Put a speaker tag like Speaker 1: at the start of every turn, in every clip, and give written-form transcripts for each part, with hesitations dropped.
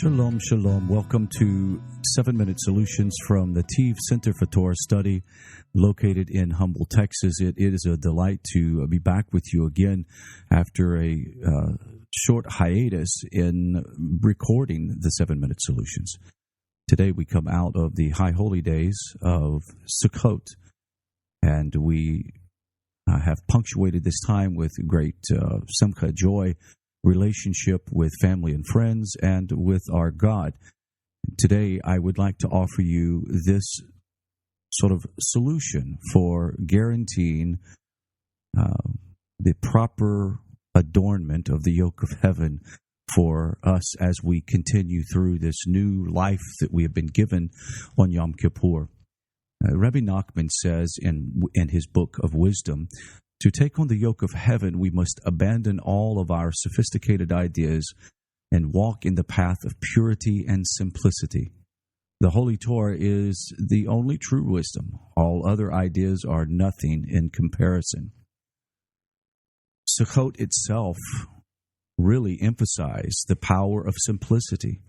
Speaker 1: Shalom, shalom. Welcome to 7-Minute Solutions from the NETIV Center for Torah Study, located in Humble, Texas. It is a delight to be back with you again after a short hiatus in recording the 7-Minute Solutions. Today we come out of the High Holy Days of Sukkot, and we have punctuated this time with great simcha, joy, relationship with family and friends, and with our God. Today, I would like to offer you this sort of solution for guaranteeing the proper adornment of the yoke of heaven for us as we continue through this new life that we have been given on Yom Kippur. Rabbi Nachman says in his book of wisdom, to take on the yoke of heaven, we must abandon all of our sophisticated ideas and walk in the path of purity and simplicity. The Holy Torah is the only true wisdom. All other ideas are nothing in comparison. Sukkot itself really emphasized the power of simplicity.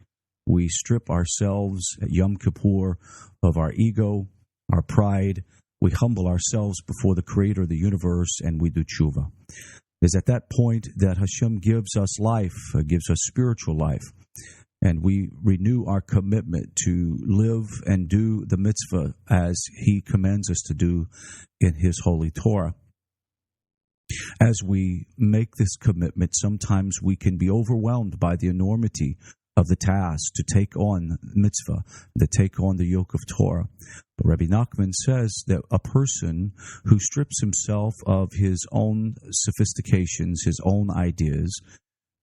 Speaker 1: We strip ourselves at Yom Kippur of our ego, our pride. We humble ourselves before the Creator of the universe, and we do tshuva. It is at that point that Hashem gives us life, gives us spiritual life, and we renew our commitment to live and do the mitzvah as He commands us to do in His Holy Torah. As we make this commitment, sometimes we can be overwhelmed by the enormity of the task to take on mitzvah, to take on the yoke of Torah. But Rabbi Nachman says that a person who strips himself of his own sophistications, his own ideas,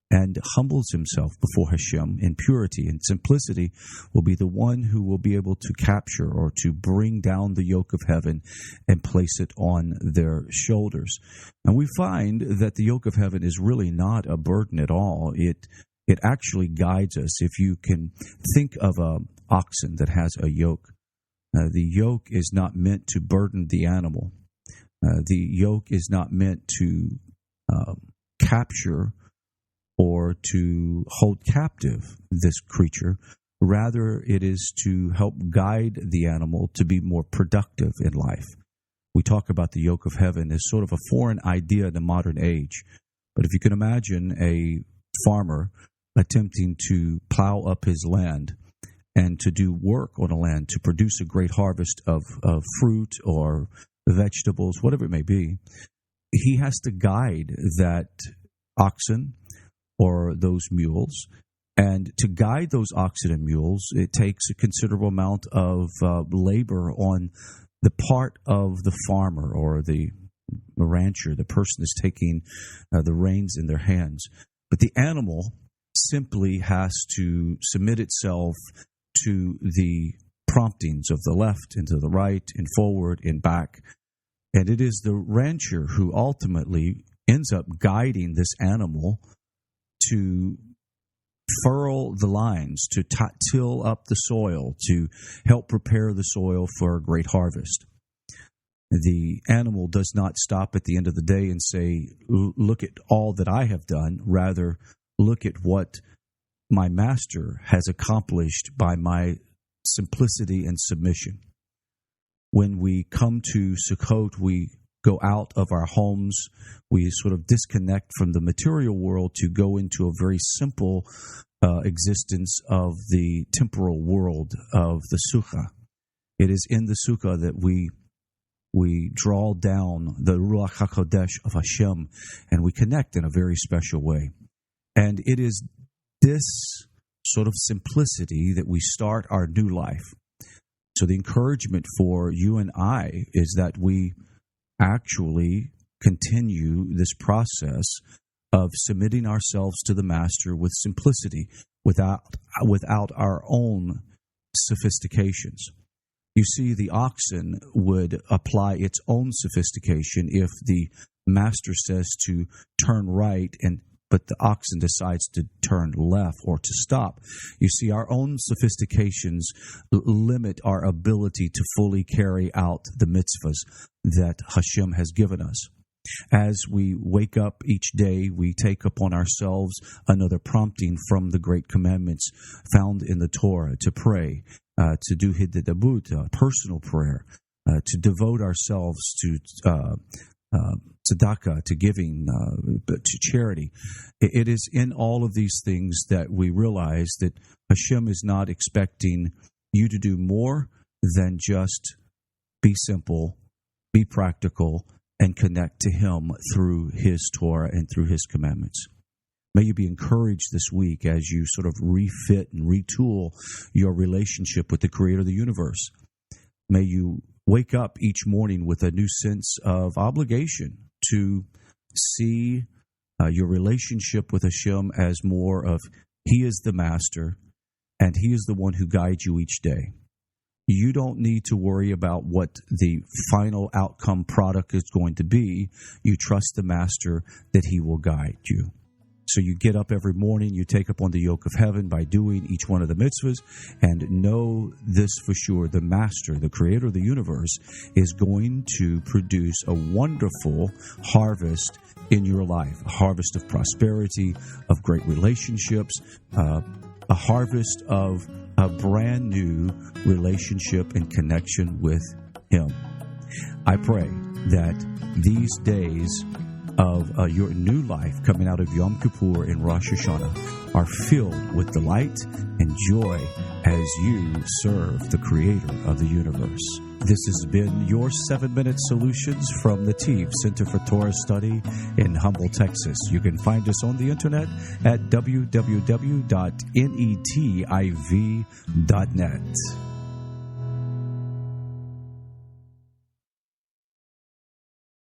Speaker 1: and humbles himself before Hashem in purity and simplicity will be the one who will be able to capture or to bring down the yoke of heaven and place it on their shoulders. And we find that the yoke of heaven is really not a burden at all. It actually guides us. If you can think of an oxen that has a yoke, the yoke is not meant to burden the animal. The yoke is not meant to capture or to hold captive this creature. Rather, it is to help guide the animal to be more productive in life. We talk about the yoke of heaven as sort of a foreign idea in the modern age. But if you can imagine a farmer attempting to plow up his land and to do work on a land to produce a great harvest of fruit or vegetables, whatever it may be, he has to guide that oxen or those mules. And to guide those oxen and mules, it takes a considerable amount of labor on the part of the farmer or the rancher, the person that's taking the reins in their hands. But the animal simply has to submit itself to the promptings of the left and to the right and forward and back. And it is the rancher who ultimately ends up guiding this animal to furrow the lines, to till up the soil, to help prepare the soil for a great harvest. The animal does not stop at the end of the day and say, look at all that I have done. Rather, look at what my master has accomplished by my simplicity and submission. When we come to Sukkot, we go out of our homes. We sort of disconnect from the material world to go into a very simple existence of the temporal world of the Sukkah. It is in the Sukkah that we draw down the Ruach HaKodesh of Hashem, and we connect in a very special way. And it is this sort of simplicity that we start our new life. So the encouragement for you and I is that we actually continue this process of submitting ourselves to the Master with simplicity, without our own sophistications. You see, the oxen would apply its own sophistication if the Master says to turn right but the oxen decides to turn left or to stop. You see, our own sophistications limit our ability to fully carry out the mitzvahs that Hashem has given us. As we wake up each day, we take upon ourselves another prompting from the great commandments found in the Torah to pray, to do hididabut, personal prayer, to devote ourselves to tzedakah, to giving, to charity. It is in all of these things that we realize that Hashem is not expecting you to do more than just be simple, be practical, and connect to Him through His Torah and through His commandments. May you be encouraged this week as you sort of refit and retool your relationship with the Creator of the universe. May you wake up each morning with a new sense of obligation to see your relationship with Hashem as more of He is the master and He is the one who guides you each day. You don't need to worry about what the final outcome product is going to be. You trust the master that He will guide you. So you get up every morning, you take up on the yoke of heaven by doing each one of the mitzvahs, and know this for sure: the master, the creator of the universe, is going to produce a wonderful harvest in your life, a harvest of prosperity, of great relationships, a harvest of a brand new relationship and connection with Him. I pray that these days of your new life coming out of Yom Kippur and Rosh Hashanah are filled with delight and joy as you serve the Creator of the universe. This has been your 7-Minute Solutions from NETIV Center for Torah Study in Humble, Texas. You can find us on the internet at www.netiv.net.